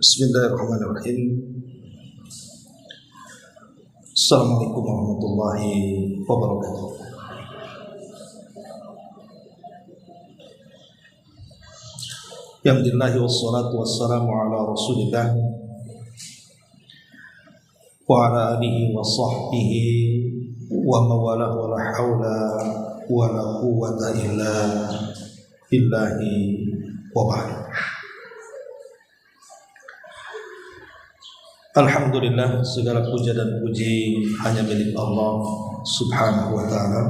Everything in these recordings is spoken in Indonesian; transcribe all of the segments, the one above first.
Bismillahirrahmanirrahim. Assalamualaikum warahmatullahi wabarakatuh. Alhamdulillah wassalatu wassalamu ala Rasulillah wa ala alihi wa sahbihi wa mawalah wa la hawla wa la quwwata illa billahi wa ba'd. Alhamdulillah, segala puja dan puji hanya milik Allah Subhanahu wa ta'ala.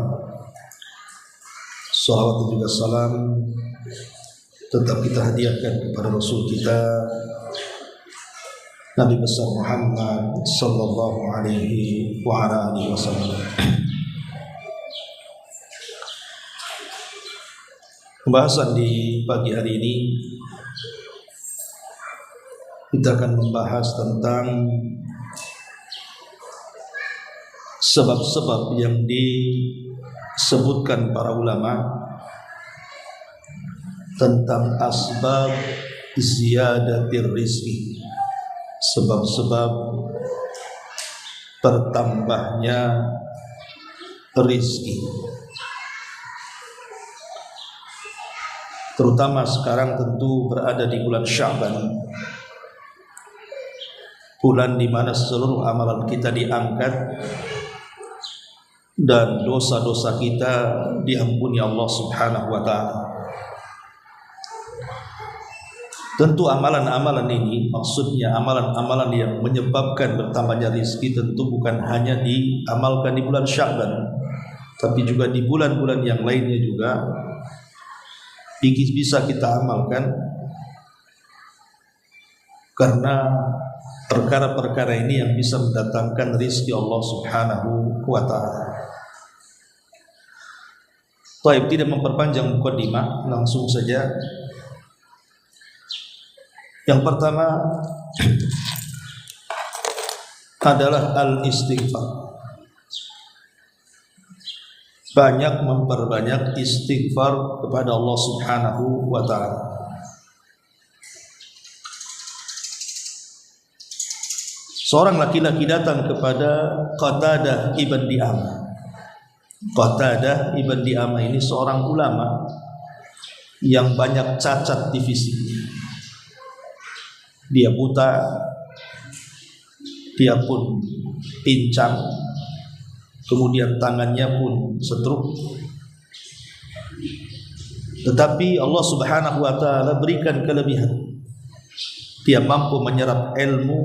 Salawat dan juga salam tetap kita hadiahkan kepada Rasul kita Nabi besar Muhammad sallallahu alaihi wa ala alihi wasallam. Pembahasan di pagi hari ini kita akan membahas tentang sebab-sebab yang disebutkan para ulama tentang asbab ziyadatir rizki, sebab-sebab bertambahnya rizki. Terutama sekarang tentu berada di bulan Sya'ban, bulan di mana seluruh amalan kita diangkat dan dosa-dosa kita diampuni Allah Subhanahu wa ta'ala. Tentu amalan-amalan ini, maksudnya amalan-amalan yang menyebabkan bertambahnya rizki, tentu bukan hanya diamalkan di bulan Sya'ban, tapi juga di bulan-bulan yang lainnya juga bisa kita amalkan, karena perkara-perkara ini yang bisa mendatangkan rizki Allah Subhanahu wa ta'ala. Taib, tidak memperpanjang mukadimah, langsung saja. Yang pertama adalah al-istighfar. Banyak memperbanyak istighfar kepada Allah Subhanahu wa ta'ala. Seorang laki-laki datang kepada Qatadah ibn Di'amah. Qatadah ibn Di'amah ini seorang ulama yang banyak cacat di fisiknya. Dia buta, dia pun pincang, kemudian tangannya pun setruk. Tetapi Allah Subhanahu wa ta'ala berikan kelebihan. Dia mampu menyerap ilmu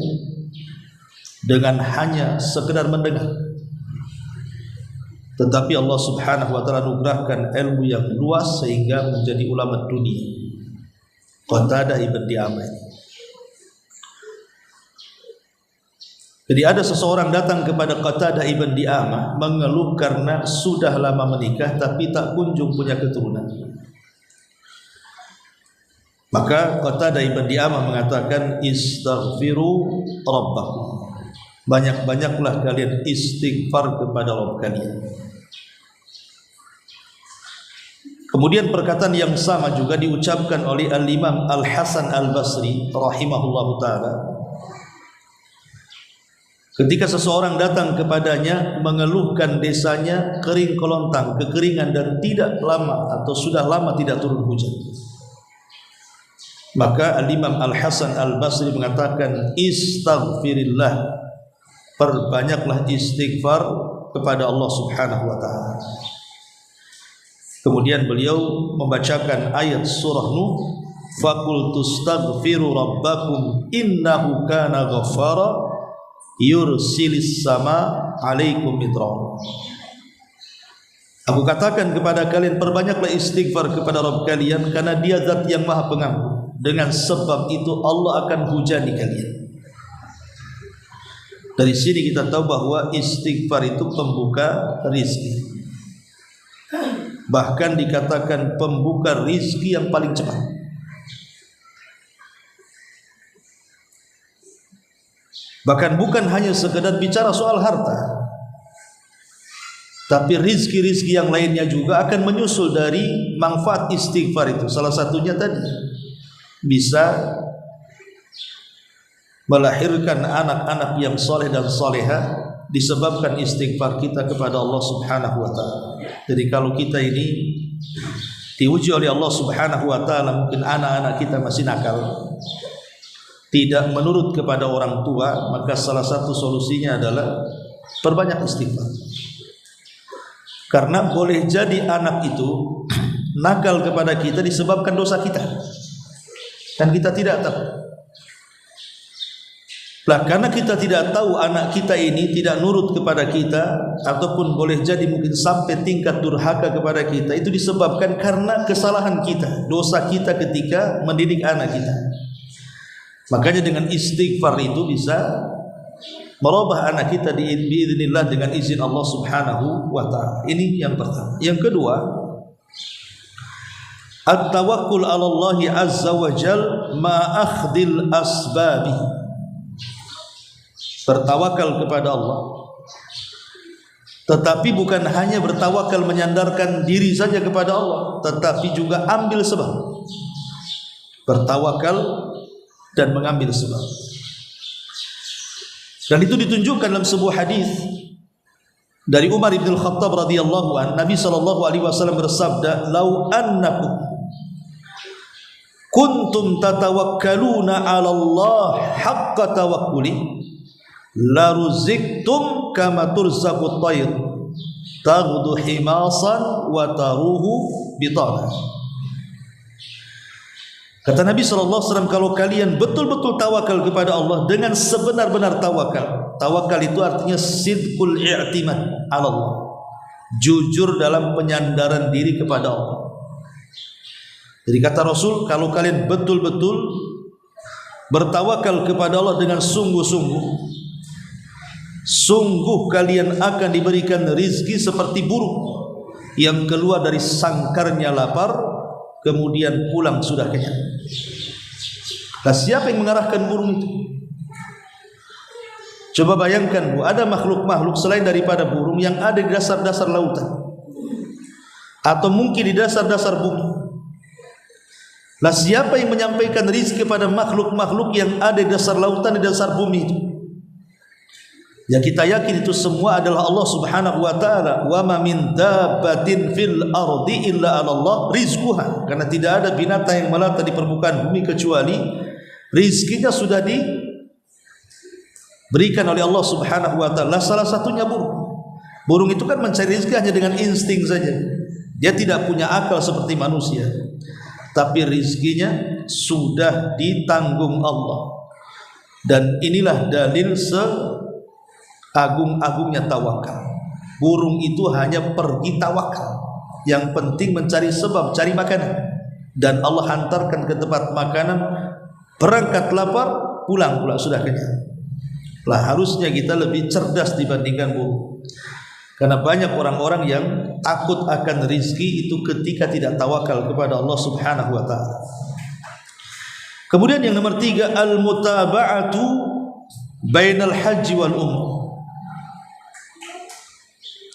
dengan hanya sekedar mendengar. Tetapi Allah Subhanahu wa ta'ala anugerahkan ilmu yang luas sehingga menjadi ulama dunia. Qatadah ibn Di'amah. Jadi ada seseorang datang kepada Qatadah ibn Di'amah mengeluh karena sudah lama menikah tapi tak kunjung punya keturunan. Maka Qatadah ibn Di'amah mengatakan, istaghfiru rabbakum. Banyak-banyaklah kalian istighfar kepada Rabb kalian. Kemudian perkataan yang sama juga diucapkan oleh Al-Imam Al-Hasan Al-Basri rahimahullahu ta'ala. Ketika seseorang datang kepadanya mengeluhkan desanya kering kelontang, kekeringan dan tidak lama atau sudah lama tidak turun hujan. Maka Al-Imam Al-Hasan Al-Basri mengatakan, istaghfirillah, perbanyaklah istighfar kepada Allah Subhanahu wa ta'ala. Kemudian beliau membacakan ayat surah Nuh, faqultu astaghfiru rabbakum innahu kana ghaffara yursilis sama alaikum midrar. Aku katakan kepada kalian, perbanyaklah istighfar kepada Rabb kalian, karena dia zat yang maha pengampun. Dengan sebab itu Allah akan hujani kalian. Dari sini kita tahu bahwa istighfar itu pembuka rizki. Bahkan dikatakan pembuka rizki yang paling cepat. Bahkan bukan hanya sekedar bicara soal harta, tapi rizki-rizki yang lainnya juga akan menyusul dari manfaat istighfar itu. Salah satunya tadi bisa melahirkan anak-anak yang soleh dan soleha disebabkan istighfar kita kepada Allah Subhanahu wa ta'ala. Jadi kalau kita ini diuji oleh Allah Subhanahu wa ta'ala, mungkin anak-anak kita masih nakal, tidak menurut kepada orang tua, maka salah satu solusinya adalah perbanyak istighfar. Karena boleh jadi anak itu nakal kepada kita disebabkan dosa kita, dan kita tidak tahu. Lah karena kita tidak tahu anak kita ini tidak nurut kepada kita, ataupun boleh jadi mungkin sampai tingkat durhaka kepada kita, itu disebabkan karena kesalahan kita, dosa kita ketika mendidik anak kita. Makanya dengan istighfar itu bisa merubah anak kita biidznillah dengan izin Allah Subhanahu wa ta'ala. Ini yang pertama. Yang kedua, at-tawakkul 'ala Allah azza wa jal ma akhdil asbabi. Bertawakal kepada Allah, tetapi bukan hanya bertawakal menyandarkan diri saja kepada Allah, tetapi juga ambil sebab. Bertawakal dan mengambil sebab. Dan itu ditunjukkan dalam sebuah hadis dari Umar bin Khattab radhiyallahu anhu. Nabi sallallahu alaihi wasallam bersabda, "Lau annakum kuntum tatawakkaluna 'ala Allah haqqa tawakkuli la ruziktum kama turzaqut tayr taghdu himasan wa taruhu bitana." Kata Nabi SAW, kalau kalian betul-betul tawakal kepada Allah dengan sebenar-benar tawakal. Tawakal itu artinya sidqul i'timad 'ala Allah, jujur dalam penyandaran diri kepada Allah. Jadi kata Rasul, kalau kalian betul-betul bertawakal kepada Allah dengan sungguh-sungguh, sungguh kalian akan diberikan rizki seperti burung yang keluar dari sangkarnya lapar, kemudian pulang sudah kenyang. Nah, siapa yang mengarahkan burung itu? Coba bayangkan, ada makhluk-makhluk selain daripada burung yang ada di dasar-dasar lautan, atau mungkin di dasar-dasar bumi. Nah, siapa yang menyampaikan rizki kepada makhluk-makhluk yang ada di dasar lautan, di dasar bumi itu? Ya, kita yakin itu semua adalah Allah Subhanahu wa ta'ala. Wa ma min dabbatin fil ardi illa 'ala Allah rizquha. Karena tidak ada binatang yang melata di permukaan bumi kecuali rizkinya sudah diberikan oleh Allah Subhanahu wa ta'ala. Salah satunya burung. Burung itu kan mencari rizki hanya dengan insting saja. Dia tidak punya akal seperti manusia, tapi rizkinya sudah ditanggung Allah. Dan inilah dalil agung-agungnya tawakal. Burung itu hanya pergi tawakal, yang penting mencari sebab, cari makanan, dan Allah hantarkan ke tempat makanan, berangkat lapar, pulang pula sudah kenyang. Lah harusnya kita lebih cerdas dibandingkan burung, karena banyak orang-orang yang takut akan rizki itu ketika tidak tawakal kepada Allah Subhanahu wa ta'ala. Kemudian yang nomor 3, al-mutaba'atu bainal haji wal umrah.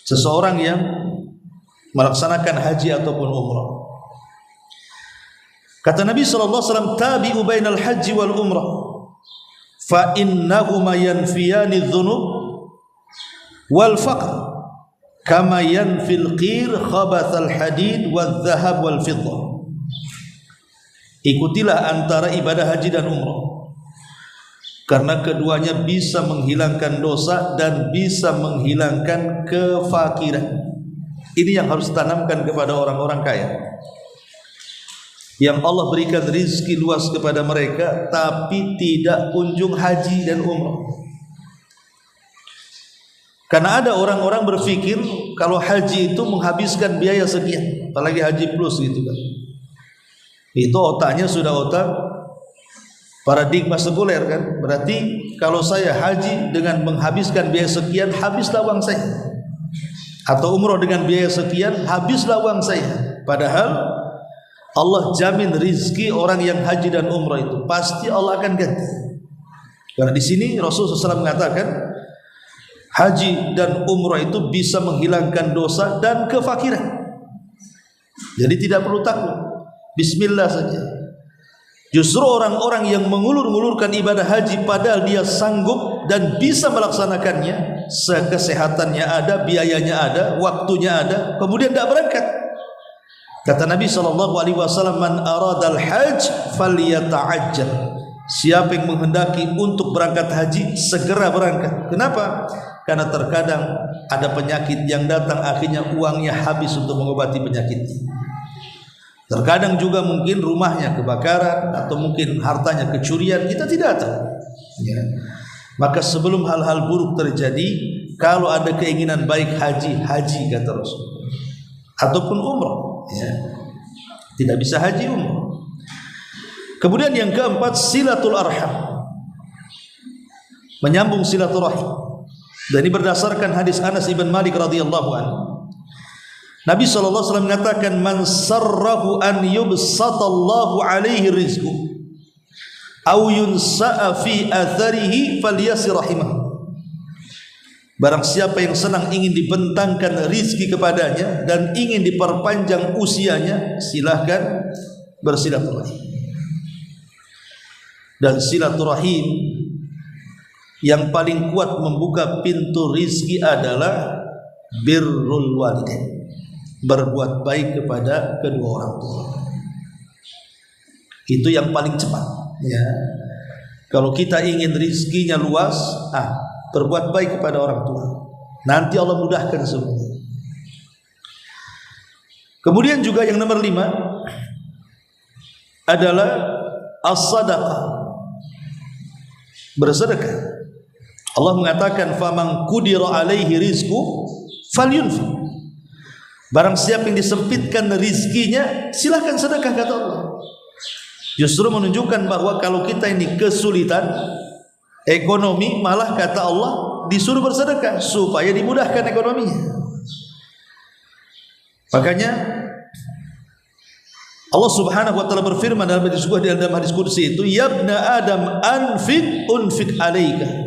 Seseorang yang melaksanakan haji ataupun umrah. Kata Nabi SAW, tabi'u bainal haji wal umrah fa innahuma yanfiyani dhunub wal faqr kama yanfil qir khabathal hadid wal dhahab wal fiddah. Ikutilah antara ibadah haji dan umrah, karena keduanya bisa menghilangkan dosa dan bisa menghilangkan kefakiran. Ini yang harus ditanamkan kepada orang-orang kaya, yang Allah berikan rizki luas kepada mereka, tapi tidak kunjung haji dan umrah. Karena ada orang-orang berpikir kalau haji itu menghabiskan biaya sekian, apalagi haji plus gitu kan. Itu otaknya sudah otak paradigma sekuler kan. Berarti kalau saya haji dengan menghabiskan biaya sekian, habislah uang saya. Atau umrah dengan biaya sekian, habislah uang saya. Padahal Allah jamin rizki orang yang haji dan umrah itu pasti Allah akan ganti. Karena di sini Rasulullah SAW mengatakan haji dan umrah itu bisa menghilangkan dosa dan kefakiran. Jadi tidak perlu takut, bismillah saja. Justru orang-orang yang mengulur-ngulurkan ibadah haji padahal dia sanggup dan bisa melaksanakannya, kesehatannya ada, biayanya ada, waktunya ada, kemudian tidak berangkat. Kata Nabi SAW, man aradal hajj falyata'ajjal. Siapa yang menghendaki untuk berangkat haji, segera berangkat. Kenapa? Karena terkadang ada penyakit yang datang, akhirnya uangnya habis untuk mengobati penyakitnya. Terkadang juga mungkin rumahnya kebakaran, atau mungkin hartanya kecurian, kita tidak tahu ya. Maka sebelum hal-hal buruk terjadi, kalau ada keinginan baik haji kata Rasul, ataupun umrah ya. Tidak bisa haji, umrah. Kemudian yang keempat, silatul arham, menyambung silaturahim. Dan ini berdasarkan hadis Anas ibn Malik radhiyallahu anhu. Nabi SAW mengatakan, man sarrahu an yubsatallahu alaihi rizqu aw yunsa'a fi atharihi falyasir rahimah. Barang siapa yang senang ingin dibentangkan rizki kepadanya dan ingin diperpanjang usianya, silahkan bersilaturahim. Dan silaturahim yang paling kuat membuka pintu rizki adalah birrul walidain, berbuat baik kepada kedua orang tua. Itu yang paling cepat ya. Kalau kita ingin rizkinya luas, berbuat baik kepada orang tua, nanti Allah mudahkan semua. Kemudian juga yang nomor 5 adalah as-sadaqah, bersedekah. Allah mengatakan, faman qudira alaihi rizqu falyunfiq. Barang siapa yang disempitkan rizkinya, silahkan sedekah, kata Allah. Justru menunjukkan bahwa kalau kita ini kesulitan ekonomi, malah kata Allah disuruh bersedekah supaya dimudahkan ekonominya. Makanya Allah Subhanahu wa taala berfirman dalam hadis qudsi itu, ya ibna adam anfiq unfiq alaika.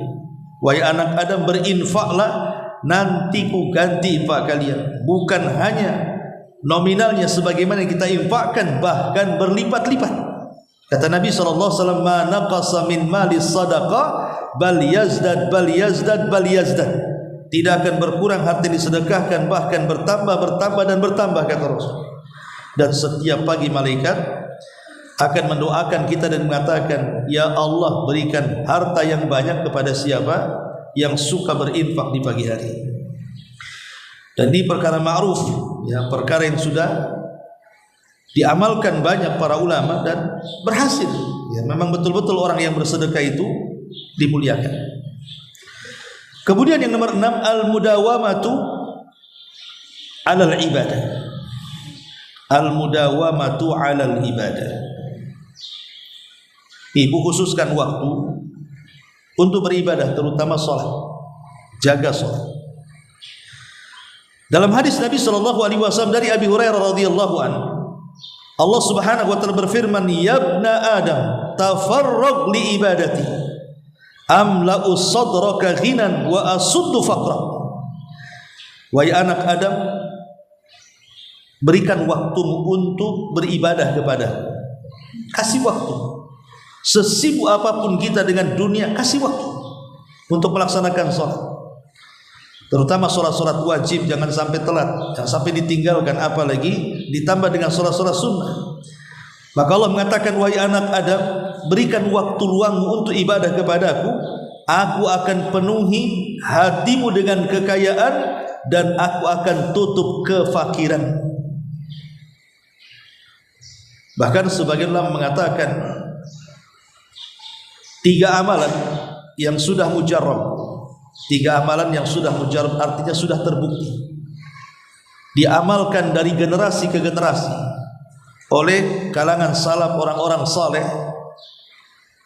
Wahai anak Adam, berinfaklah, nanti ku ganti infak kalian. Bukan hanya nominalnya sebagaimana yang kita infakkan, bahkan berlipat-lipat. Kata Nabi SAW, ma naqasa min mali sadaqah bal yazdad bal yazdad bal yazdad. Tidak akan berkurang harta yang disedekahkan, bahkan bertambah dan bertambah, kata Rasul. Dan setiap pagi malaikat akan mendoakan kita dan mengatakan, ya Allah, berikan harta yang banyak kepada siapa yang suka berinfak di pagi hari. Dan ini perkara ma'ruf ya, perkara yang sudah diamalkan banyak para ulama dan berhasil ya. Memang betul-betul orang yang bersedekah itu dimuliakan. Kemudian yang nomor 6, al-mudawamatu alal ibadah. Al-mudawamatu alal ibadah. Ibu khususkan waktu untuk beribadah, terutama sholat. Jaga sholat. Dalam hadis Nabi SAW dari Abi Hurairah radhiyallahu anhu, Allah Subhanahu wa taala berfirman, ya ibna Adam, tafarrag li ibadati, amla'u sadraka ghinan wa asuddu faqra. Wahai anak Adam, berikan waktumu untuk beribadah kepada. Kasih waktu. Sesibuk apapun kita dengan dunia, kasih waktu untuk melaksanakan sholat. Terutama sholat-sholat wajib, jangan sampai telat, jangan sampai ditinggalkan, apalagi ditambah dengan sholat-sholat sunnah. Maka Allah mengatakan, wahai anak Adam, berikan waktu luangmu untuk ibadah kepadaku, aku akan penuhi hatimu dengan kekayaan, dan aku akan tutup kefakiran. Bahkan sebagian ulama mengatakan, 3 amalan yang sudah mujarrab, 3 amalan yang sudah mujarrab artinya sudah terbukti, diamalkan dari generasi ke generasi oleh kalangan salaf, orang-orang saleh,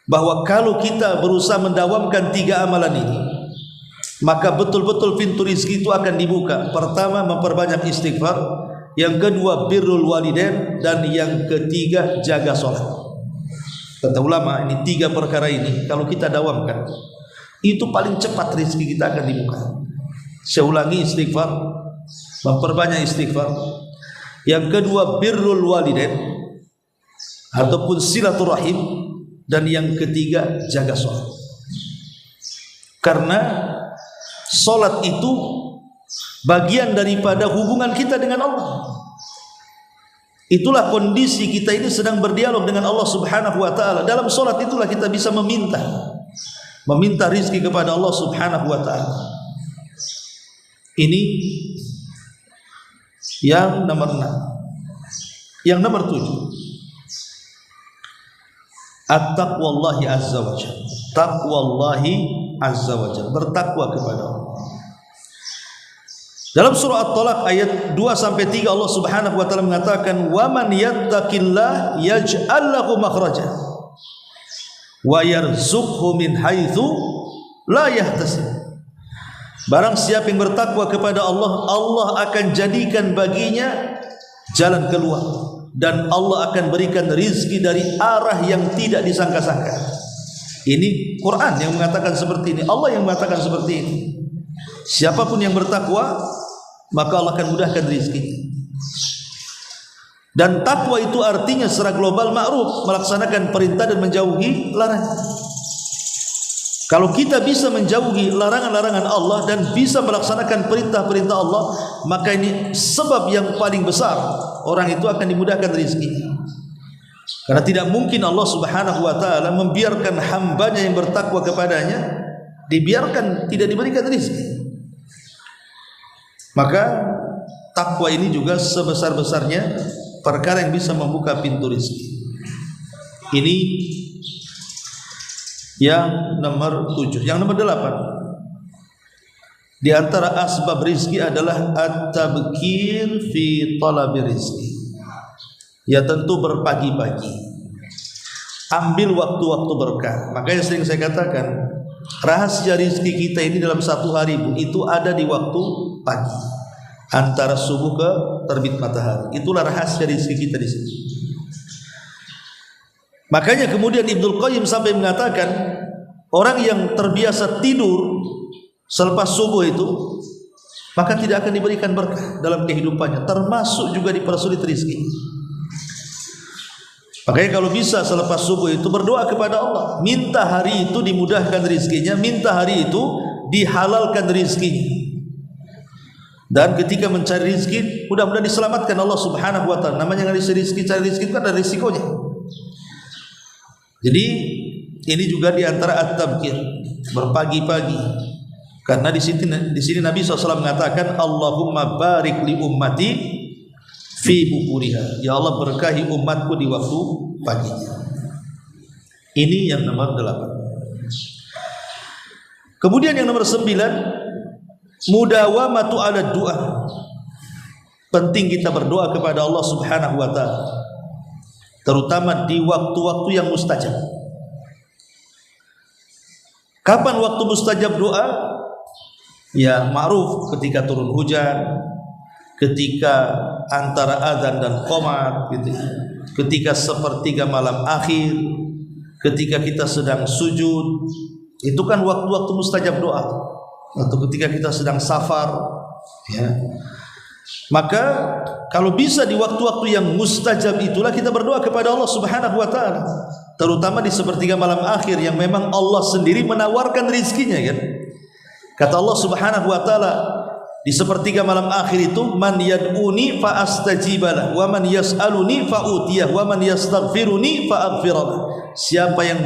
bahwa kalau kita berusaha mendawamkan 3 amalan ini, maka betul-betul pintu rezeki itu akan dibuka. Pertama, memperbanyak istighfar. Yang kedua, birrul walidain. Dan yang ketiga, jaga sholat. Kata ulama, ini 3 perkara ini kalau kita dawamkan, itu paling cepat rezeki kita akan dibuka. Saya ulangi, istighfar, memperbanyak istighfar. Yang kedua, birrul walidain, ataupun silaturahim, dan yang ketiga jaga sholat. Karena sholat itu bagian daripada hubungan kita dengan Allah. Itulah kondisi kita ini sedang berdialog dengan Allah Subhanahu wa ta'ala. Dalam sholat itulah kita bisa meminta rizki kepada Allah Subhanahu wa ta'ala. Ini yang nomor 6. Yang nomor 7, at-taqwallahi azza wa jalla. Taqwallahi azza wa jalla, bertakwa kepada Allah. Dalam surah At-Talaq ayat 2-3 Allah Subhanahu wa taala mengatakan, "Wa man yattaqillah yaj'al lahu makhraja wa yarzuqhu min haitsu la yahtasib." Barang siapa yang bertakwa kepada Allah, Allah akan jadikan baginya jalan keluar, dan Allah akan berikan rizki dari arah yang tidak disangka-sangka. Ini Quran yang mengatakan seperti ini, Allah yang mengatakan seperti ini. Siapapun yang bertakwa, maka Allah akan mudahkan rizki. Dan takwa itu artinya secara global ma'ruf, melaksanakan perintah dan menjauhi larangan. Kalau kita bisa menjauhi larangan-larangan Allah dan bisa melaksanakan perintah-perintah Allah, maka ini sebab yang paling besar orang itu akan dimudahkan rezeki. Karena tidak mungkin Allah Subhanahu wa taala membiarkan hambanya yang bertakwa kepadanya dibiarkan tidak diberikan rezeki. Maka takwa ini juga sebesar-besarnya perkara yang bisa membuka pintu rezeki. Ini yang nomor 7. Yang nomor 8, di antara asbab rizki adalah at-tabkir fi talabi rizki. Ya tentu berpagi-pagi, ambil waktu-waktu berkah. Makanya sering saya katakan, rahasia rizki kita ini dalam satu hari itu ada di waktu pagi, antara subuh ke terbit matahari. Itulah rahasia rizki kita di sini. Makanya kemudian Ibnul Qayyim sampai mengatakan, orang yang terbiasa tidur selepas subuh itu, maka tidak akan diberikan berkah dalam kehidupannya, termasuk juga dipersulit rezeki. Makanya kalau bisa selepas subuh itu berdoa kepada Allah, minta hari itu dimudahkan rezekinya, minta hari itu dihalalkan rezekinya. Dan ketika mencari rezeki, mudah-mudahan diselamatkan Allah Subhanahu wa taala. Namanya nyari rezeki, cari rezeki itu kan ada risikonya. Jadi ini juga diantara at-tabkir, berpagi-pagi. Karena di sini Nabi SAW mengatakan, Allahumma barik li ummati fi bukuriha. Ya Allah, berkahi umatku di waktu paginya. Ini yang nomor 8. Kemudian yang nomor 9, mudawamatu ala doa. Penting kita berdoa kepada Allah Subhanahu wa taala, terutama di waktu-waktu yang mustajab. Kapan waktu mustajab doa? Ya ma'ruf, ketika turun hujan, ketika antara azan dan qomat gitu, ketika sepertiga malam akhir, ketika kita sedang sujud. Itu kan waktu-waktu mustajab doa. Atau ketika kita sedang safar, ya. Maka kalau bisa di waktu-waktu yang mustajab itulah kita berdoa kepada Allah Subhanahu wa taala, terutama di sepertiga malam akhir yang memang Allah sendiri menawarkan rizkinya, kan? Kata Allah Subhanahu wa taala di sepertiga malam akhir itu, man yad'uni fa astajibalah wa man yas'aluni fa utiyah wa man yastaghfiruni fa aghfirlah. Siapa yang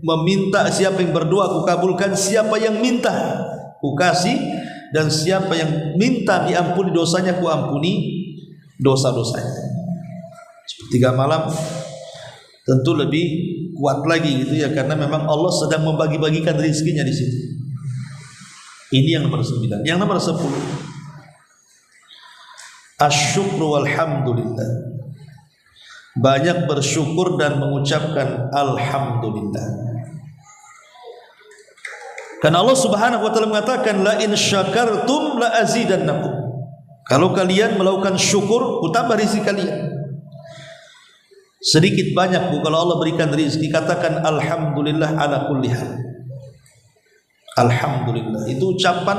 meminta, siapa yang berdoa aku kabulkan, siapa yang minta ku kasih, dan siapa yang minta diampuni dosanya ku ampuni dosa-dosanya. Sepertiga malam tentu lebih kuat lagi gitu ya, karena memang Allah sedang membagi-bagikan rezekinya di situ. Ini yang nomor 9. Yang nomor 10, asyukru walhamdulillah. Banyak bersyukur dan mengucapkan alhamdulillah. Karena Allah Subhanahu wa taala mengatakan, la in syakartum la azidannakum. Kalau kalian melakukan syukur, ku tambah rezeki kalian. Sedikit banyak Bu, kalau Allah berikan rezeki, katakan alhamdulillah ala kulli hal. Alhamdulillah. Itu ucapan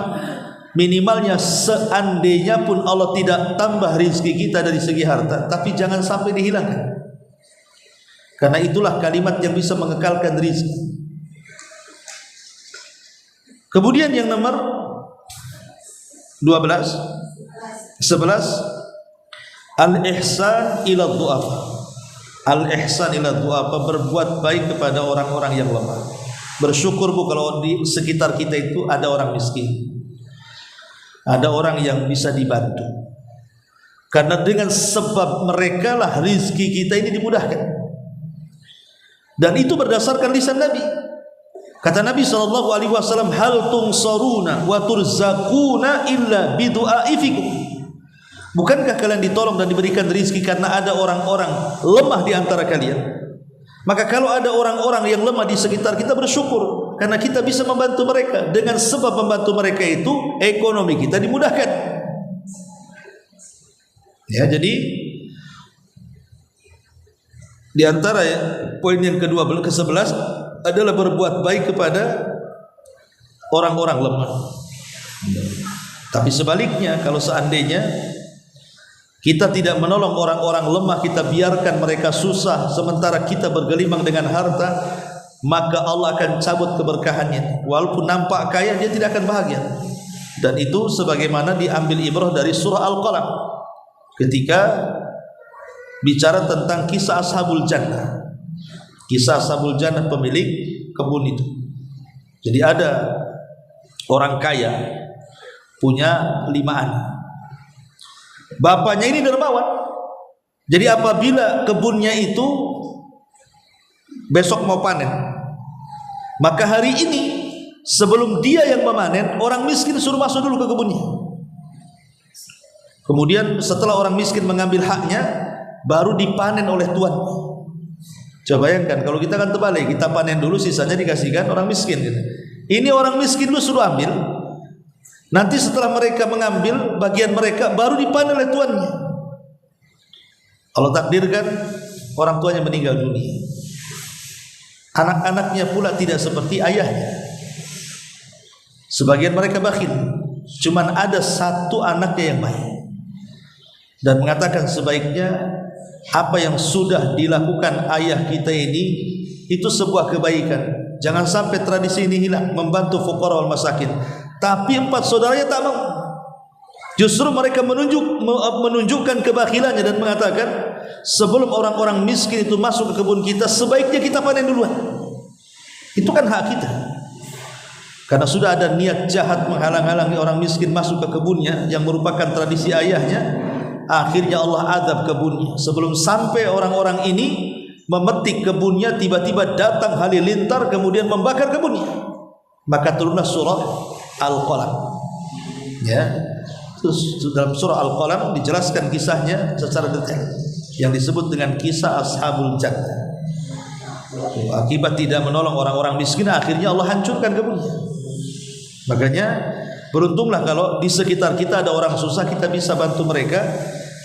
minimalnya, seandainya pun Allah tidak tambah rezeki kita dari segi harta, tapi jangan sampai dihilangkan. Karena itulah kalimat yang bisa mengekalkan rizki. Kemudian yang nomor 11 al-ihsan ila du'afa. Al-ihsan ila du'afa, berbuat baik kepada orang-orang yang lemah. Bersyukur Bu kalau di sekitar kita itu ada orang miskin, ada orang yang bisa dibantu. Karena dengan sebab mereka lah rizki kita ini dimudahkan. Dan itu berdasarkan lisan Nabi. Kata Nabi SAW, hal tungsaruna wa turzakuna illa bidu'aifikum. Bukankah kalian ditolong dan diberikan rizki karena ada orang-orang lemah di antara kalian? Maka kalau ada orang-orang yang lemah di sekitar kita, bersyukur karena kita bisa membantu mereka. Dengan sebab membantu mereka itu ekonomi kita dimudahkan. Ya, jadi di antara poin yang ke-11 adalah berbuat baik kepada orang-orang lemah. Tapi sebaliknya, kalau seandainya kita tidak menolong orang-orang lemah, kita biarkan mereka susah sementara kita bergelimang dengan harta, maka Allah akan cabut keberkahannya. Walaupun nampak kaya, dia tidak akan bahagia. Dan itu sebagaimana diambil ibrah dari surah Al-Qalam ketika bicara tentang kisah Ashabul Jannah. Kisah Ashabul Jannah, pemilik kebun itu. Jadi ada orang kaya punya 5 anak. Bapaknya ini dermawan. Jadi apabila kebunnya itu besok mau panen, maka hari ini sebelum dia yang memanen, orang miskin suruh masuk dulu ke kebunnya. Kemudian setelah orang miskin mengambil haknya, baru dipanen oleh tuannya. Coba bayangkan kalau kita kan terbalik, kita panen dulu, sisanya dikasihkan orang miskin. Ini orang miskin lu suruh ambil, nanti setelah mereka mengambil bagian mereka, baru dipanen oleh tuannya. Allah takdirkan orang tuanya meninggal dunia, anak-anaknya pula tidak seperti ayahnya. Sebagian mereka bakhil, cuman ada 1 anaknya yang baik dan mengatakan sebaiknya apa yang sudah dilakukan ayah kita ini itu sebuah kebaikan. Jangan sampai tradisi ini hilang, membantu fuqara wal masakin. Tapi 4 saudaranya tak mau. Justru mereka menunjukkan kebakhilannya dan mengatakan, sebelum orang-orang miskin itu masuk ke kebun kita, sebaiknya kita panen duluan. Itu kan hak kita. Karena sudah ada niat jahat menghalang-halangi orang miskin masuk ke kebunnya yang merupakan tradisi ayahnya. Akhirnya Allah azab kebunnya. Sebelum sampai orang-orang ini memetik kebunnya, tiba-tiba datang halilintar kemudian membakar kebunnya. Maka turunlah surah Al-Qalam. Ya. Terus dalam surah Al-Qalam dijelaskan kisahnya secara detail yang disebut dengan kisah Ashabul Jannah. Akibat tidak menolong orang-orang miskin, akhirnya Allah hancurkan kebunnya. Makanya beruntunglah kalau di sekitar kita ada orang susah, kita bisa bantu mereka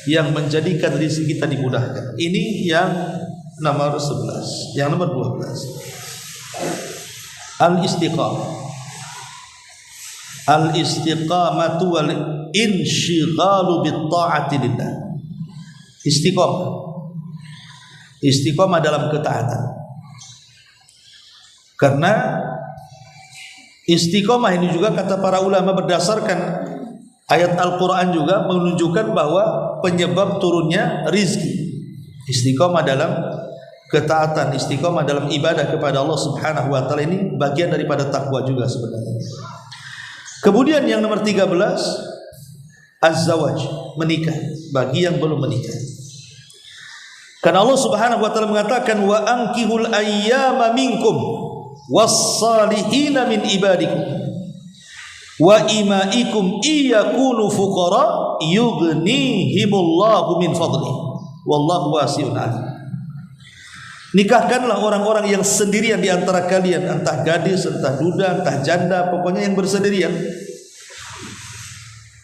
yang menjadikan rezeki kita dimudahkan. Ini yang nomor 11. Yang nomor 12, al-istiqamah. Al-istiqamatu wal insyighalu bit-ta'ati lillah. Istiqamah. Istiqamah dalam ketaatan. Karena istiqamah ini juga kata para ulama berdasarkan ayat Al-Quran juga menunjukkan bahwa penyebab turunnya rizki. Istiqamah dalam ketaatan, istiqamah dalam ibadah kepada Allah Subhanahu wa taala ini bagian daripada takwa juga sebenarnya. Kemudian yang nomor 13, az-zawaj, menikah bagi yang belum menikah. Karena Allah Subhanahu wa taala mengatakan wa ankihul ayyama minkum was-salihina min ibadikum wa imaikum iyakunu fuqara yughnihimullahu min fadli wallahu wasi'un alim. Nikahkanlah orang-orang yang sendirian di antara kalian, entah gadis, entah duda, entah janda, pokoknya yang bersendirian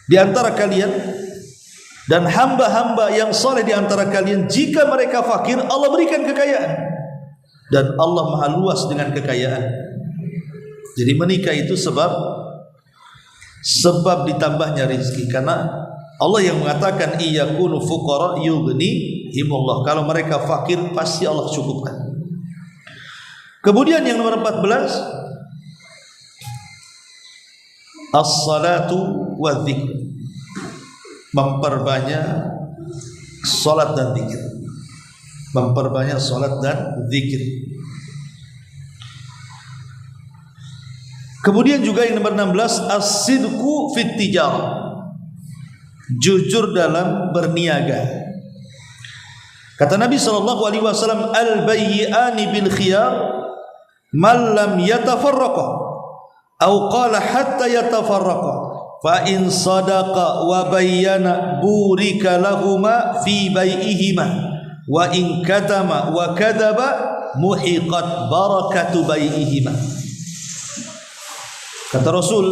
di antara kalian, dan hamba-hamba yang soleh di antara kalian. Jika mereka fakir, Allah berikan kekayaan, dan Allah maha luas dengan kekayaan. Jadi menikah itu sebab ditambahnya rezeki, karena Allah yang mengatakan iyakunu fuqara yughni yughnihimullah. Kalau mereka fakir pasti Allah cukupkan. Kemudian yang nomor 14, as-salatu wa dzikr. Memperbanyak salat dan zikir. Memperbanyak salat dan zikir. Kemudian juga yang nomor 16, as-sidqu fit tijarah. Jujur dalam berniaga. Kata Nabi SAW, al-bayyi'ani bil khiyar man lam yatafarraqa aw qala hatta yatafarraqa fa in sadaqa wa bayyana burika lahuma fi bai'ihima wa in katama wa kadaba muhiqat barakatu bai'ihima. Kata Rasul,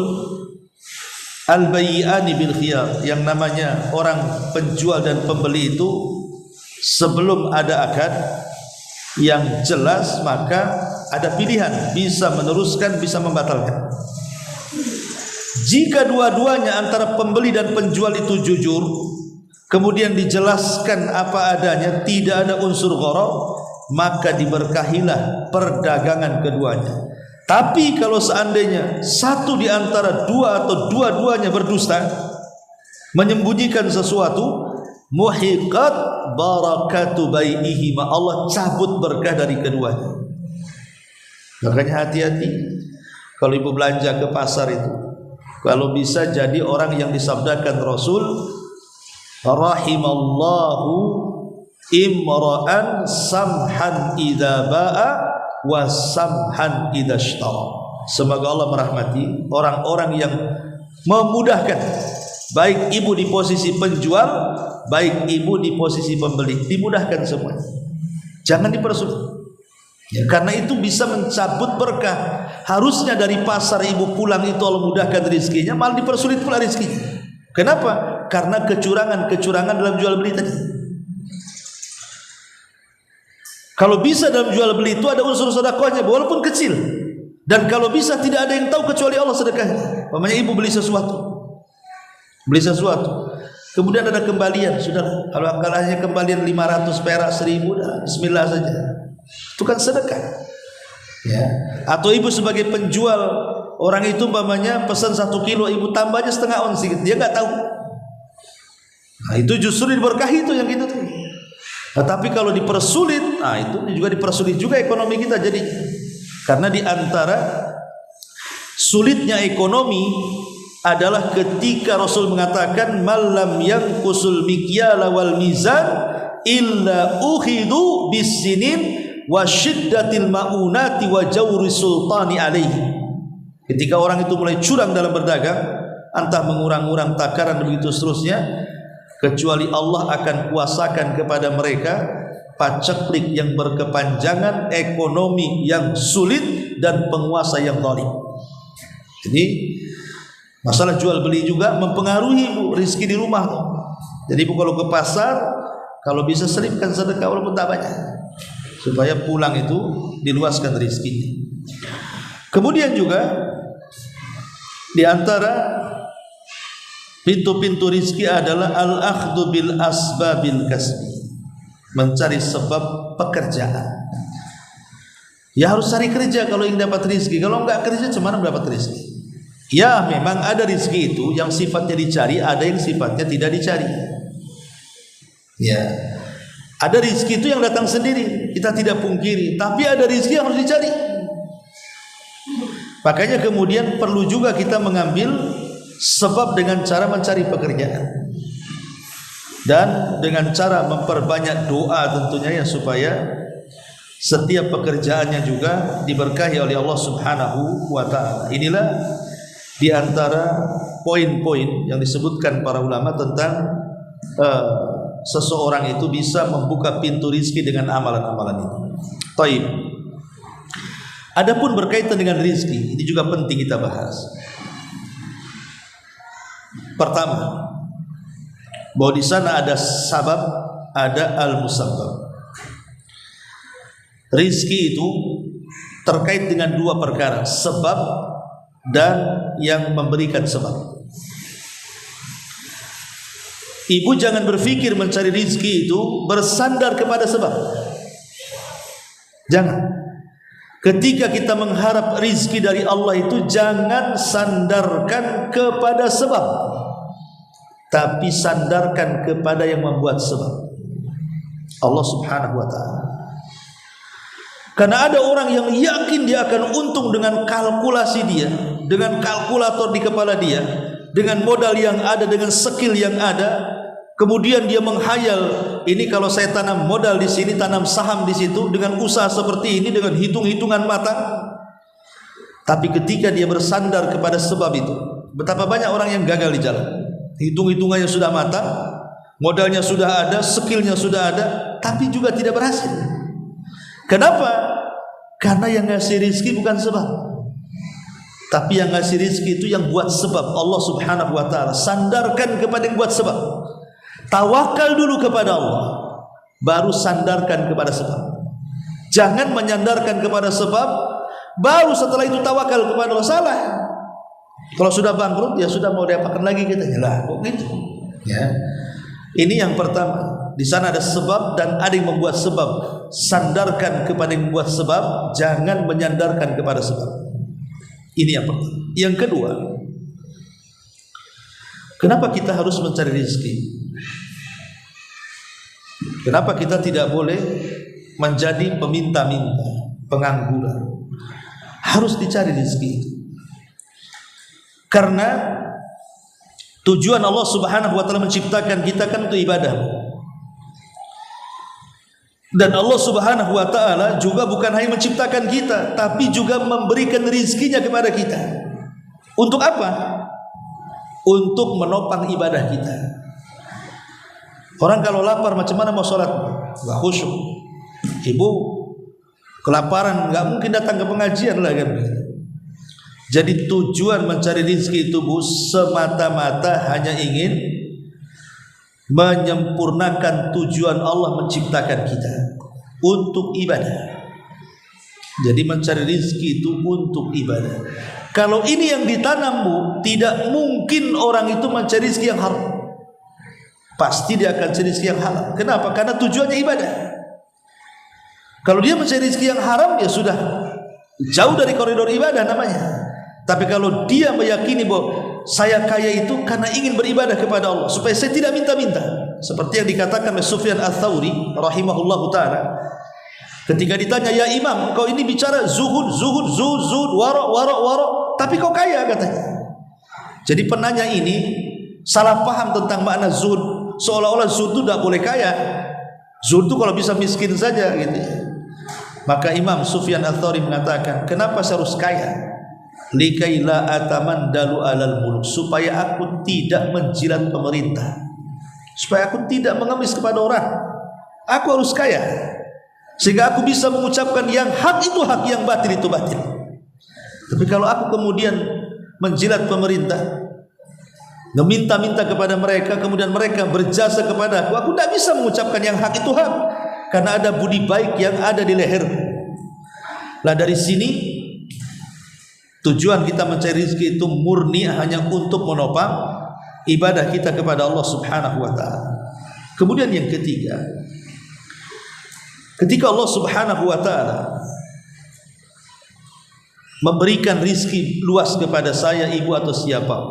al-bayyi'ani bil khiyar, yang namanya orang penjual dan pembeli itu sebelum ada akad yang jelas maka ada pilihan, bisa meneruskan, bisa membatalkan. Jika dua-duanya antara pembeli dan penjual itu jujur, kemudian dijelaskan apa adanya, tidak ada unsur gharar, maka diberkahilah perdagangan keduanya. Tapi kalau seandainya satu di antara dua atau dua-duanya berdusta, menyembunyikan sesuatu, muhiqat barakatu bai'ihima, Allah cabut berkah dari keduanya. Makanya hati-hati kalau ibu belanja ke pasar itu, kalau bisa jadi orang yang disabdakan Rasul, rahimallahu imra'an samhan idza ba'a wa samhan idza ishtara. Semoga Allah merahmati orang-orang yang memudahkan, baik ibu di posisi penjual, baik ibu di posisi pembeli, dimudahkan semua. Jangan dipersulit. Ya, karena itu bisa mencabut berkah. Harusnya dari pasar ibu pulang itu Allah mudahkan rezekinya, malah dipersulit pula rezekinya. Kenapa? Karena kecurangan dalam jual beli tadi. Kalau bisa dalam jual beli itu ada unsur sedekahnya walaupun kecil. Dan kalau bisa tidak ada yang tahu kecuali Allah sedekahnya. Umpamanya ibu beli sesuatu. Kemudian ada kembalian, sudah. Kalau hanya kembalian 500 perak, 1000, dah bismillah saja. Itu kan sedekah. Ya. Atau ibu sebagai penjual, orang itu umpamanya pesan 1 kilo, ibu tambahnya setengah ons, dia nggak tahu. Nah, itu justru diberkahi itu yang gitu tuh. Nah, tapi kalau dipersulit, nah itu juga dipersulit juga ekonomi kita jadi. Karena di antara sulitnya ekonomi adalah ketika Rasul mengatakan malam yang kusul mikyala wal mizan illa ukhidu bisinin wa syiddatil maunati wa jawri sultani alaihi. Ketika orang itu mulai curang dalam berdagang, entah mengurang-urang takaran begitu seterusnya, kecuali Allah akan kuasakan kepada mereka paceklik yang berkepanjangan, ekonomi yang sulit, dan penguasa yang zalim. Jadi masalah jual beli juga mempengaruhi bu rezeki di rumah tuh. Jadi ibu kalau ke pasar, kalau bisa selipkan sedekah walaupun tak banyak, supaya pulang itu diluaskan rezekinya. Kemudian juga di antara pintu-pintu rizki adalah al-akhdhu bil asbabil kasbi, mencari sebab pekerjaan. Ya harus cari kerja kalau ingin dapat rizki. Kalau enggak kerja cuma dapat rizki. Ya memang ada rizki itu yang sifatnya dicari, ada yang sifatnya tidak dicari. Ya, ada rizki itu yang datang sendiri, kita tidak pungkiri. Tapi ada rizki yang harus dicari. Makanya kemudian perlu juga kita mengambil sebab dengan cara mencari pekerjaan dan dengan cara memperbanyak doa tentunya ya, supaya setiap pekerjaannya juga diberkahi oleh Allah Subhanahu wa taala. Inilah di antara poin-poin yang disebutkan para ulama tentang seseorang itu bisa membuka pintu rizki dengan amalan-amalan itu. Taib. Adapun berkaitan dengan rizki, ini juga penting kita bahas. Pertama, bahwa di sana ada sabab, ada al-musabbab. Rizki itu terkait dengan dua perkara, sebab dan yang memberikan sebab. Ibu jangan berpikir mencari rizki itu bersandar kepada sebab. Jangan. Ketika kita mengharap rizki dari Allah itu jangan sandarkan kepada sebab, tapi sandarkan kepada yang membuat sebab, Allah Subhanahu wa ta'ala. Karena ada orang yang yakin dia akan untung dengan kalkulasi dia, dengan kalkulator di kepala dia, dengan modal yang ada, dengan skill yang ada. Kemudian dia menghayal, ini kalau saya tanam modal di sini, tanam saham di situ, dengan usaha seperti ini, dengan hitung-hitungan matang. Tapi ketika dia bersandar kepada sebab itu, betapa banyak orang yang gagal di jalan. Hitung-hitungannya sudah matang, modalnya sudah ada, skillnya sudah ada, tapi juga tidak berhasil. Kenapa? Karena yang ngasih rizki bukan sebab, tapi yang ngasih rizki itu yang buat sebab, Allah Subhanahu wa ta'ala. Sandarkan kepada yang buat sebab. Tawakal dulu kepada Allah, baru sandarkan kepada sebab. Jangan menyandarkan kepada sebab, baru setelah itu tawakal kepada Allah. Salah. Kalau sudah bangkrut, ya sudah, mau diapakan lagi kita? Lah, kok gitu? Ya. Ini yang pertama. Di sana ada sebab dan ada yang membuat sebab. Sandarkan kepada yang membuat sebab, jangan menyandarkan kepada sebab. Ini yang pertama. Yang kedua, kenapa kita harus mencari rezeki? Kenapa kita tidak boleh menjadi peminta-minta, pengangguran? Harus dicari rezeki itu. Karena tujuan Allah Subhanahu wa ta'ala menciptakan kita kan untuk ibadah. Dan Allah Subhanahu wa ta'ala juga bukan hanya menciptakan kita, tapi juga memberikan rizkinya kepada kita. Untuk apa? Untuk menopang ibadah kita. Orang kalau lapar macam mana mau sholat? Gak khusyuk. Ibu kelaparan, gak mungkin datang ke pengajian lah kan. Jadi tujuan mencari rizki itu, Bu, semata-mata hanya ingin menyempurnakan tujuan Allah menciptakan kita untuk ibadah. Jadi mencari rizki itu untuk ibadah. Kalau ini yang ditanammu, tidak mungkin orang itu mencari rizki yang haram. Pasti dia akan cari rizki yang halal. Kenapa? Karena tujuannya ibadah. Kalau dia mencari rizki yang haram, ya sudah jauh dari koridor ibadah namanya. Tapi kalau dia meyakini bahwa saya kaya itu karena ingin beribadah kepada Allah, supaya saya tidak minta-minta, seperti yang dikatakan oleh Sufyan Ats-Tsauri rahimahullahu ta'ala, ketika ditanya, ya Imam, kau ini bicara zuhud, wara, tapi kau kaya, katanya. Jadi penanya ini salah paham tentang makna zuhud, seolah-olah zuhud itu tidak boleh kaya. Zuhud itu kalau bisa miskin saja gitu. Maka Imam Sufyan Ats-Tsauri mengatakan, kenapa saya harus kaya? Likai la atamandalu alal muluk, supaya aku tidak menjilat pemerintah, supaya aku tidak mengemis kepada orang. Aku harus kaya sehingga aku bisa mengucapkan yang hak itu hak, yang batil itu batil. Tapi kalau aku kemudian menjilat pemerintah, meminta-minta kepada mereka, kemudian mereka berjasa kepada aku tidak bisa mengucapkan yang hak itu hak, karena ada budi baik yang ada di leher. Nah, dari sini tujuan kita mencari rezeki itu murni hanya untuk menopang ibadah kita kepada Allah Subhanahu wa ta'ala. Kemudian yang ketiga, ketika Allah Subhanahu wa ta'ala memberikan rezeki luas kepada saya, ibu atau siapa,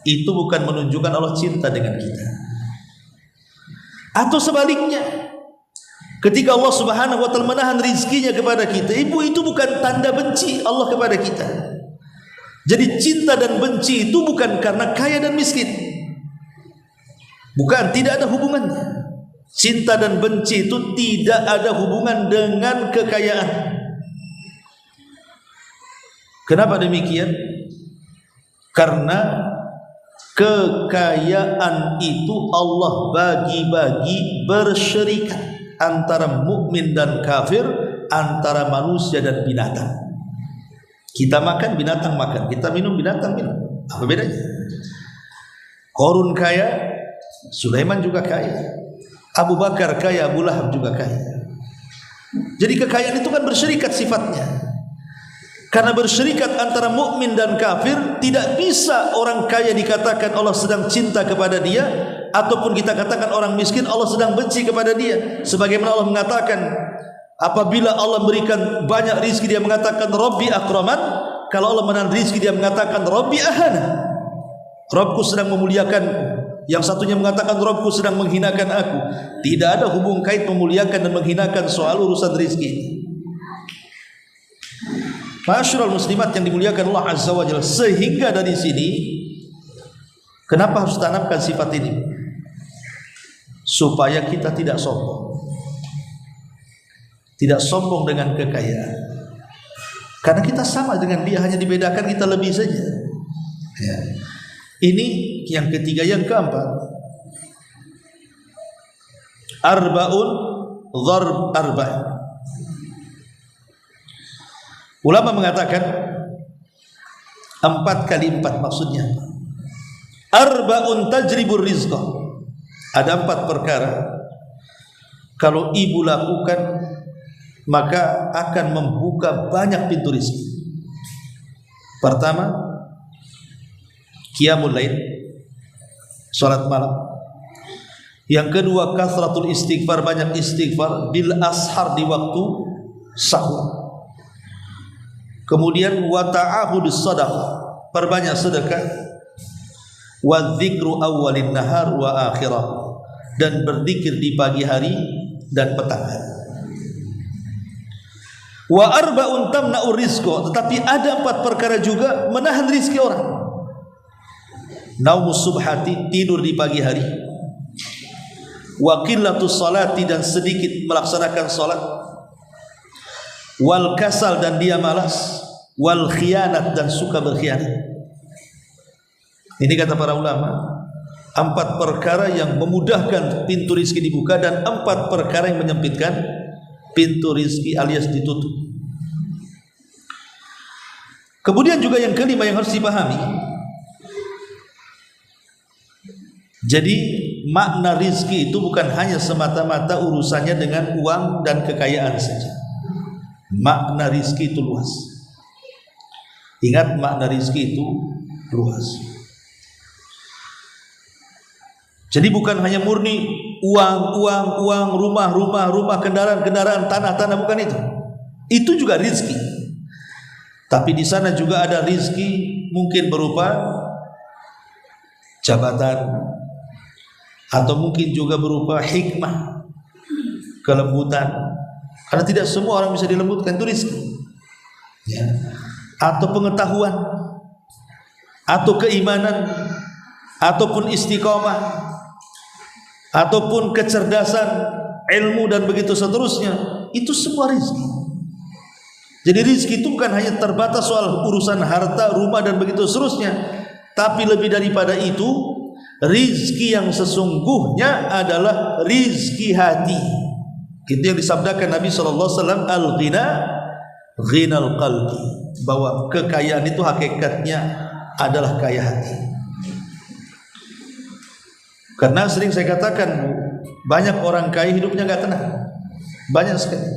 itu bukan menunjukkan Allah cinta dengan kita. Atau sebaliknya, ketika Allah Subhanahu wa ta'ala menahan rezekinya kepada kita, ibu, itu bukan tanda benci Allah kepada kita. Jadi cinta dan benci itu bukan karena kaya dan miskin. Bukan, tidak ada hubungannya. Cinta dan benci itu tidak ada hubungan dengan kekayaan. Kenapa demikian? Karena kekayaan itu Allah bagi-bagi bersyarikat antara mukmin dan kafir, antara manusia dan binatang. Kita makan, binatang makan. Kita minum, binatang minum. Apa bedanya? Qarun kaya, Sulaiman juga kaya. Abu Bakar kaya, Abu Lahab juga kaya. Jadi kekayaan itu kan bersyarikat sifatnya. Karena bersyarikat antara mukmin dan kafir, tidak bisa orang kaya dikatakan Allah sedang cinta kepada dia ataupun kita katakan orang miskin, Allah sedang benci kepada dia. Sebagaimana Allah mengatakan, apabila Allah berikan banyak rizki dia mengatakan Rabbi akraman. Kalau Allah menahan rizki dia mengatakan Rabbi ahana, Rabbku sedang memuliakanku. Yang satunya mengatakan Rabbku sedang menghinakan aku. Tidak ada hubung kait memuliakan dan menghinakan soal urusan rizki. Ma'asyiral muslimat yang dimuliakan Allah Azza wa Jalla. Sehingga dari sini, kenapa harus tanamkan sifat ini? Supaya kita tidak sombong. Tidak sombong dengan kekayaan. Karena kita sama dengan dia, hanya dibedakan kita lebih saja. Ya. Ini yang ketiga. Yang keempat, arba'un dharb arba'in. Ulama mengatakan 4 kali 4 maksudnya arba'un tajribur rizqah. Ada 4 perkara kalau ibu lakukan maka akan membuka banyak pintu rezeki. Pertama, qiyamul lail, salat malam. Yang kedua, kasratul istighfar, banyak istighfar bil ashar, di waktu sahur. Kemudian wa ta'ahudus sadaqah, perbanyak sedekah. Wa dzikru awwalin nahar wa akhirah, dan berzikir di pagi hari dan petang hari. Wa arba'un tamna'ur rizqa, tetapi ada 4 perkara juga menahan rizki orang. Naumus subhati, tidur di pagi hari. Wa qillatus salati, dan sedikit melaksanakan salat. Wal kasal, dan dia malas. Wal khianat, dan suka berkhianat. Ini kata para ulama, 4 perkara yang memudahkan pintu rizki dibuka, dan 4 perkara yang menyempitkan pintu rizki alias ditutup. Kemudian juga yang kelima yang harus dipahami, jadi makna rizki itu bukan hanya semata-mata urusannya dengan uang dan kekayaan saja. Makna rizki itu luas. Ingat, makna rizki itu luas. Jadi bukan hanya murni uang, rumah, kendaraan, tanah, bukan itu. Itu juga rizki. Tapi di sana juga ada rizki mungkin berupa jabatan, atau mungkin juga berupa hikmah, kelembutan. Karena tidak semua orang bisa dilembutkan, itu rizki. Ya. Atau pengetahuan, atau keimanan, ataupun istiqomah, ataupun kecerdasan, ilmu, dan begitu seterusnya. Itu semua rizki. Jadi rizki itu bukan hanya terbatas soal urusan harta, rumah, dan begitu seterusnya, tapi lebih daripada itu, rizki yang sesungguhnya adalah rizki hati. Itu yang disabdakan Nabi SAW, al-ghina ghinal qalbi, bahwa kekayaan itu hakikatnya adalah kaya hati. Karena sering saya katakan, banyak orang kaya hidupnya gak tenang, banyak sekali.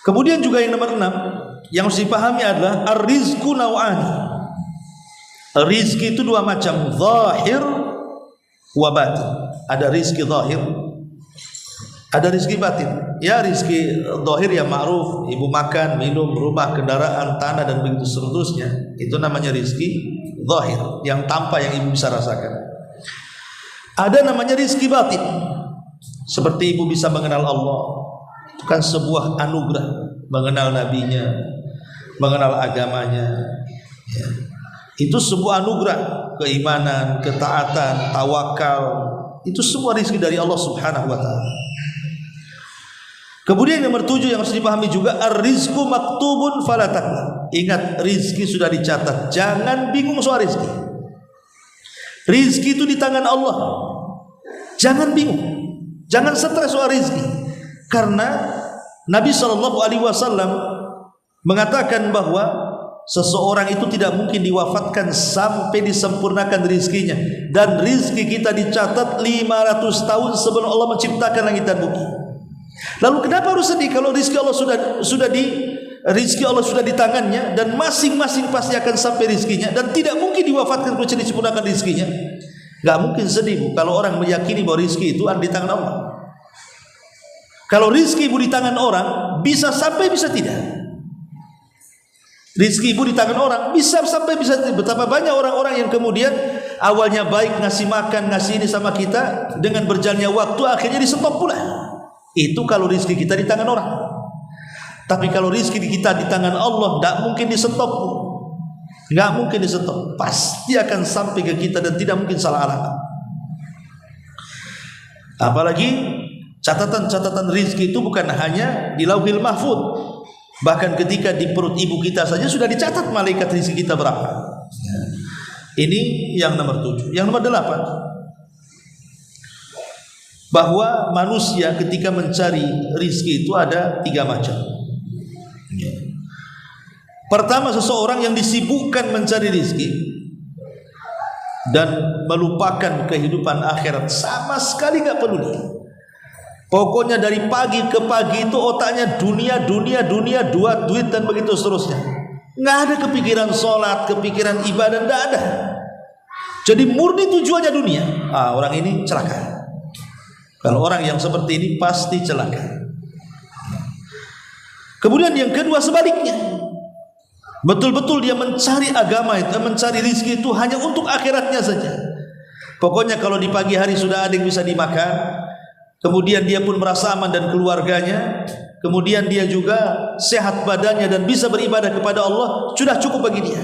Kemudian juga yang nomor 6 yang harus dipahami adalah ar-rizqu naw'ani. Rizki itu 2 macam, zahir wa batin. Ada rizki zahir, ada rizki batin. Ya, rizki zahir yang ma'ruf, ibu makan, minum, rumah, kendaraan, tanah, dan begitu seterusnya. Itu namanya rizki zahir, yang tampak, yang ibu bisa rasakan. Ada namanya rizki batin, seperti ibu bisa mengenal Allah. Itu kan sebuah anugerah, mengenal nabinya, mengenal agamanya, ya. Itu sebuah anugerah, keimanan, ketaatan, tawakal. Itu semua rizki dari Allah Subhanahu wa ta'ala. Kemudian yang nomor 7 yang harus dipahami juga, ar-rizqu maktubun fala takla. Ingat, rizki sudah dicatat, jangan bingung soal rizki. Rizki itu di tangan Allah. Jangan bingung, jangan stres soal rizki. Karena Nabi SAW mengatakan bahwa seseorang itu tidak mungkin diwafatkan sampai disempurnakan rizkinya. Dan rizki kita dicatat 500 tahun sebelum Allah menciptakan langit dan bumi. Lalu kenapa harus sedih kalau rizki Allah sudah di tangannya, dan masing-masing pasti akan sampai rizkinya, dan tidak mungkin diwafatkan kecuali disempurnakan rizkinya. Gak mungkin sedih Bu kalau orang meyakini bahwa rizki itu ada di tangan Allah. Kalau rizki ibu di tangan orang, bisa sampai bisa tidak. Rizki ibu di tangan orang, bisa sampai bisa tidak. Betapa banyak orang-orang yang kemudian awalnya baik ngasih makan, ngasih ini sama kita, dengan berjalannya waktu akhirnya di-stop pula. Itu kalau rizki kita di tangan orang. Tapi kalau rizki kita di tangan Allah, tidak mungkin di-stop. Tidak mungkin di-stop. Pasti akan sampai ke kita dan tidak mungkin salah arah. Apalagi catatan-catatan rizki itu bukan hanya di Lauhil Mahfuz, bahkan ketika di perut ibu kita saja sudah dicatat malaikat rizki kita berapa. Ini yang nomor 7. Yang nomor 8, bahwa manusia ketika mencari rizki itu ada 3 macam. Pertama, seseorang yang disibukkan mencari rizki dan melupakan kehidupan akhirat, sama sekali gak peduli. Pokoknya dari pagi ke pagi itu otaknya dunia, duit dan begitu seterusnya. Nggak ada kepikiran sholat, kepikiran ibadah, nggak ada. Jadi murni tujuannya dunia. Orang ini celaka. Kalau orang yang seperti ini pasti celaka. Kemudian yang kedua sebaliknya, betul-betul dia mencari agama itu, mencari rizki itu hanya untuk akhiratnya saja. Pokoknya kalau di pagi hari sudah ada yang bisa dimakan, kemudian dia pun merasa aman dan keluarganya, kemudian dia juga sehat badannya dan bisa beribadah kepada Allah, sudah cukup bagi dia.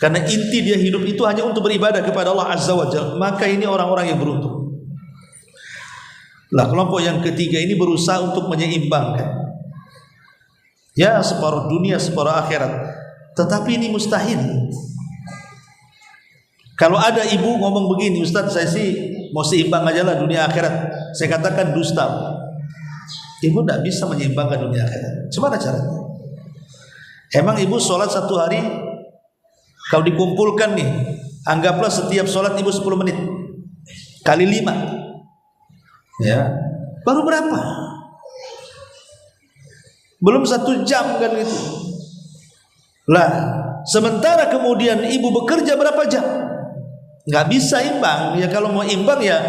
Karena inti dia hidup itu hanya untuk beribadah kepada Allah Azza wa Jalla. Maka ini orang-orang yang beruntung. Lah kelompok yang ketiga ini berusaha untuk menyeimbangkan, ya separuh dunia separuh akhirat. Tetapi ini mustahil. Kalau ada ibu ngomong begini, Ustaz saya sih mau seimbang aja lah dunia akhirat, saya katakan dusta. Ibu tidak bisa menyeimbangkan dunia akhirat. Gimana caranya? Emang ibu sholat satu hari, kalau dikumpulkan nih, anggaplah setiap sholat ibu 10 menit kali 5, ya baru berapa? Belum 1 jam kan gitu. Lah sementara kemudian ibu bekerja berapa jam? Nggak bisa imbang. Ya kalau mau imbang ya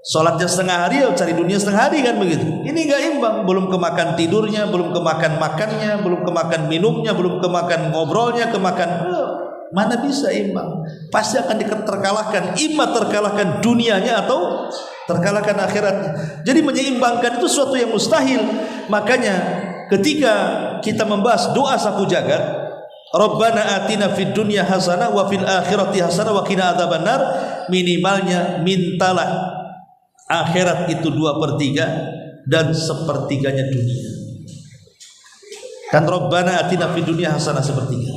sholatnya setengah hari, ya cari dunia setengah hari kan begitu. Ini nggak imbang. Belum kemakan tidurnya, belum kemakan makannya, belum kemakan minumnya, belum kemakan ngobrolnya, mana bisa imbang? Pasti akan terkalahkan. Imma terkalahkan dunianya atau terkalahkan akhiratnya. Jadi menyeimbangkan itu suatu yang mustahil. Makanya ketika kita membahas doa sapu jagat, Rabbana atina fid dunya hasanah wa fil akhirati hasanah wa qina adzabannar, minimalnya mintalah akhirat itu 2/3 dan 1/3 dunia. Kan Rabbana atina fid dunya hasanah 1/3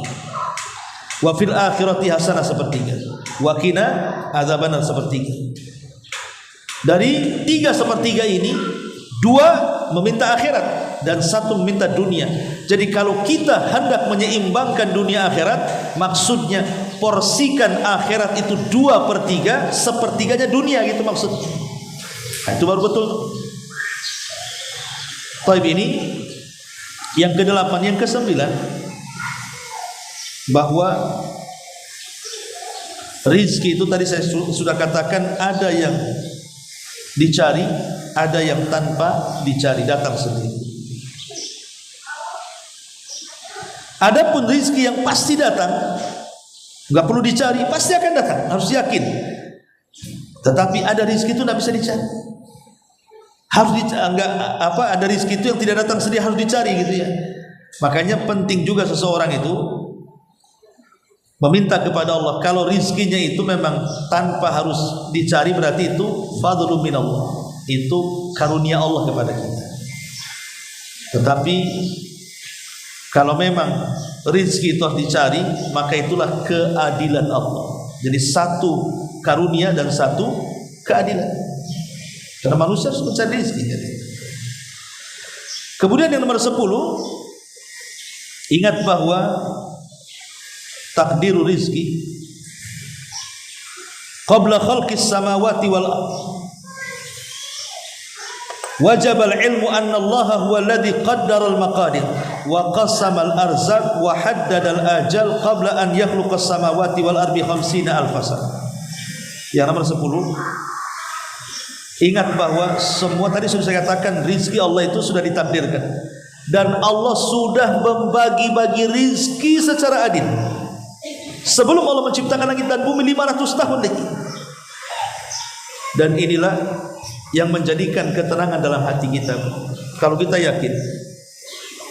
wa fil akhirati hasanah 1/3 wa qina adzabannar 1/3. Dari 3/3 ini 2 meminta akhirat dan 1 meminta dunia. Jadi kalau kita hendak menyeimbangkan dunia akhirat, maksudnya porsikan akhirat itu 2/3, 1/3-nya dunia gitu maksudnya. Nah, itu baru betul. Taib ini yang ke-8, yang ke-9, bahwa rizki itu tadi saya sudah katakan ada yang dicari, ada yang tanpa dicari, datang sendiri. Adapun rizki yang pasti datang, nggak perlu dicari, pasti akan datang, harus yakin. Tetapi ada rizki itu nggak bisa dicari. Ada rizki itu yang tidak datang sendiri, harus dicari gitu ya. Makanya penting juga seseorang itu meminta kepada Allah. Kalau rizkinya itu memang tanpa harus dicari, berarti itu fadlun minallah, itu karunia Allah kepada kita. Tetapi kalau memang rizki itu harus dicari, maka itulah keadilan Allah. Jadi 1 karunia dan 1 keadilan. Karena manusia harus mencari rizki. Kemudian yang nomor 10, ingat bahwa takdiru rizki qabla khalqis samawati wal ardh. Wajib al-ilmu anna Allah huwa alladhi qaddara al-maqadir wa qassama al-arzaq wa haddada al-ajal qabla an yakhluqa as-samawati wal ardi 50,000 sana. Yang nomor 10, ingat bahwa semua tadi sudah saya katakan, rizki Allah itu sudah ditakdirkan, dan Allah sudah membagi-bagi rizki secara adil sebelum Allah menciptakan langit dan bumi 500 tahun lagi. Dan inilah yang menjadikan ketenangan dalam hati kita. Kalau kita yakin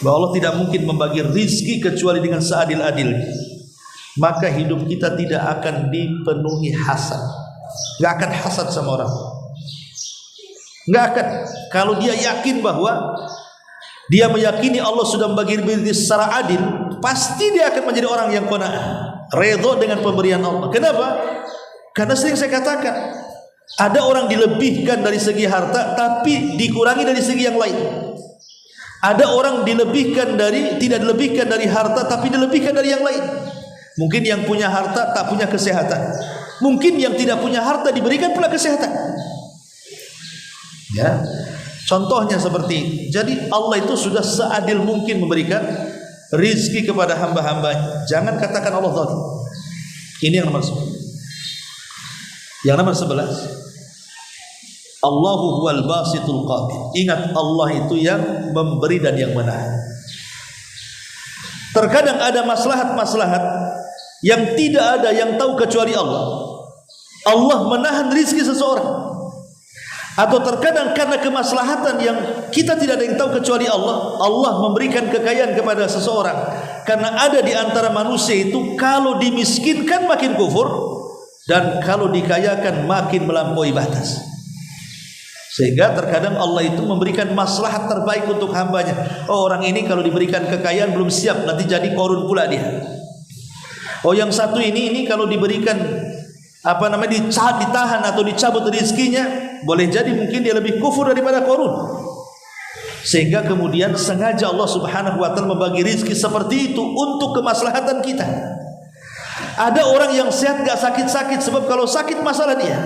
bahwa Allah tidak mungkin membagi rizki kecuali dengan seadil-adilnya, maka hidup kita tidak akan dipenuhi hasad. Gak akan hasad sama orang, gak akan. Kalau dia yakin bahwa dia meyakini Allah sudah membagi rizki secara adil, pasti dia akan menjadi orang yang qanaah, redha dengan pemberian Allah. Kenapa? Karena sering saya katakan, ada orang dilebihkan dari segi harta tapi dikurangi dari segi yang lain. Ada orang tidak dilebihkan dari harta tapi dilebihkan dari yang lain. Mungkin yang punya harta tak punya kesehatan. Mungkin yang tidak punya harta diberikan pula kesehatan. Ya, contohnya seperti ini. Jadi Allah itu sudah seadil mungkin memberikan rizki kepada hamba-hambanya. Jangan katakan Allah zalim. Ini yang nomor 10. Yang nomor 11, Allahu huwal basitul qabil. Ingat, Allah itu yang memberi dan yang menahan. Terkadang ada maslahat-maslahat yang tidak ada yang tahu kecuali Allah. Allah menahan rizki seseorang. Atau terkadang karena kemaslahatan yang kita tidak ada yang tahu kecuali Allah, Allah memberikan kekayaan kepada seseorang. Karena ada di antara manusia itu, kalau dimiskinkan makin kufur, dan kalau dikayakan makin melampaui batas. Sehingga terkadang Allah itu memberikan maslahat terbaik untuk hambanya. Oh, orang ini kalau diberikan kekayaan belum siap, nanti jadi korun pula dia. Oh, yang satu ini kalau diberikan ditahan atau dicabut rizkinya, boleh jadi mungkin dia lebih kufur daripada korun. Sehingga kemudian sengaja Allah Subhanahu wa taala membagi rizki seperti itu untuk kemaslahatan kita. Ada orang yang sehat gak sakit-sakit, sebab kalau sakit masalah dia.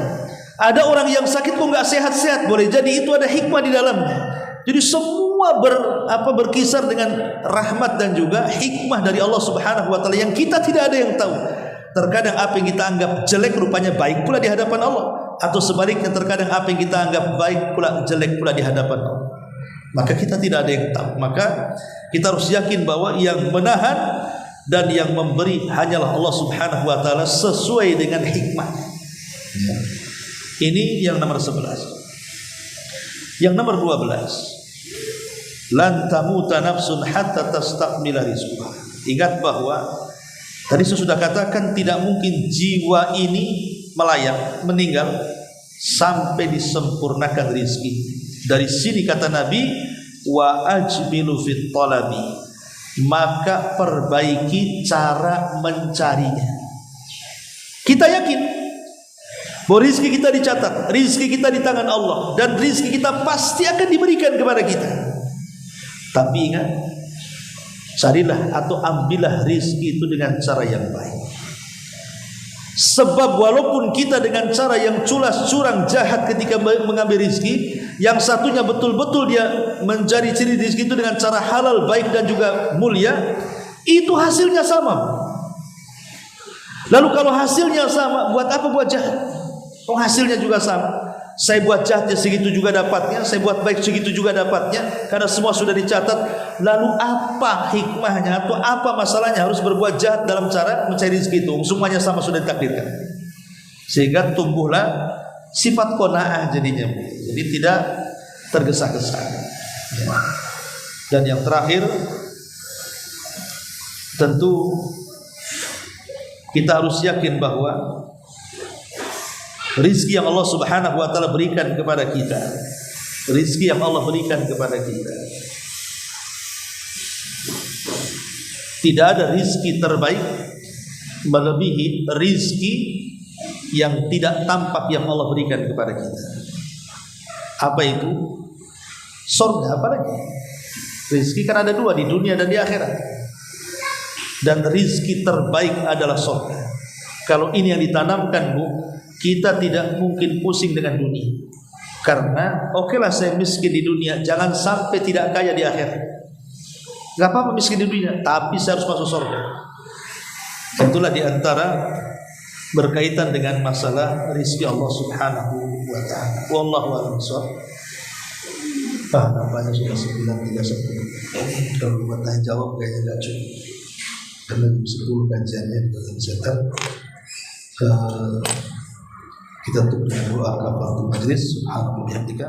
Ada orang yang sakit kok gak sehat-sehat, boleh jadi itu ada hikmah di dalamnya. Jadi semua berkisar dengan rahmat dan juga hikmah dari Allah Subhanahu wa taala yang kita tidak ada yang tahu. Terkadang apa yang kita anggap jelek rupanya baik pula di hadapan Allah, atau sebaliknya terkadang apa yang kita anggap baik pula jelek pula di hadapan Allah. Maka kita tidak ada yang tahu. Maka kita harus yakin bahwa yang menahan dan yang memberi hanyalah Allah Subhanahu wa taala sesuai dengan hikmah. Ini yang nomor 11. Yang nomor 12, lan tamuta nafsun hatta tastakmila rizqaha. Ingat bahwa tadi saya sudah katakan tidak mungkin jiwa ini melayang, meninggal sampai disempurnakan rizki. Dari sini kata Nabi, wa ajmilu fit talabi, maka perbaiki cara mencarinya. Kita yakin bahwa rizki kita dicatat, rizki kita di tangan Allah, dan rizki kita pasti akan diberikan kepada kita. Tapi ingat, carilah atau ambillah rizki itu dengan cara yang baik. Sebab walaupun kita dengan cara yang culas, curang, jahat ketika mengambil rizki, yang satunya betul-betul dia mencari ciri rizki itu dengan cara halal, baik dan juga mulia, itu hasilnya sama. Lalu kalau hasilnya sama, buat apa buat jahat? Oh, hasilnya juga sama. Saya buat jahatnya segitu juga dapatnya, saya buat baik segitu juga dapatnya, karena semua sudah dicatat. Lalu apa hikmahnya atau apa masalahnya harus berbuat jahat dalam cara mencari rezeki itu? Semuanya sama sudah ditakdirkan. Sehingga tumbuhlah sifat qanaah jadinya. Jadi tidak tergesa-gesa. Ya. Dan yang terakhir, tentu kita harus yakin bahwa rizki yang Allah Subhanahu wa taala berikan kepada kita, rizki yang Allah berikan kepada kita, tidak ada rizki terbaik melebihi rizki yang tidak tampak yang Allah berikan kepada kita. Apa itu? Surga. Apa lagi? Rizki kan ada dua, di dunia dan di akhirat. Dan rizki terbaik adalah surga. Kalau ini yang ditanamkan, Bu, kita tidak mungkin pusing dengan dunia. Karena okelah saya miskin di dunia, jangan sampai tidak kaya di akhirat. Gak apa-apa miskin di dunia, tapi saya harus masuk surga. Itulah diantara berkaitan dengan masalah rizki Allah Subhanahu wa taala. Wallahu a'lam bishawab. Nampaknya sudah 9:31. Kalau buat tanya jawab kayaknya enggak cukup. Karena 10 kajiannya di cetak. Kita tutup dengan doa kafaratul majlis. Subhanallah bihamdika.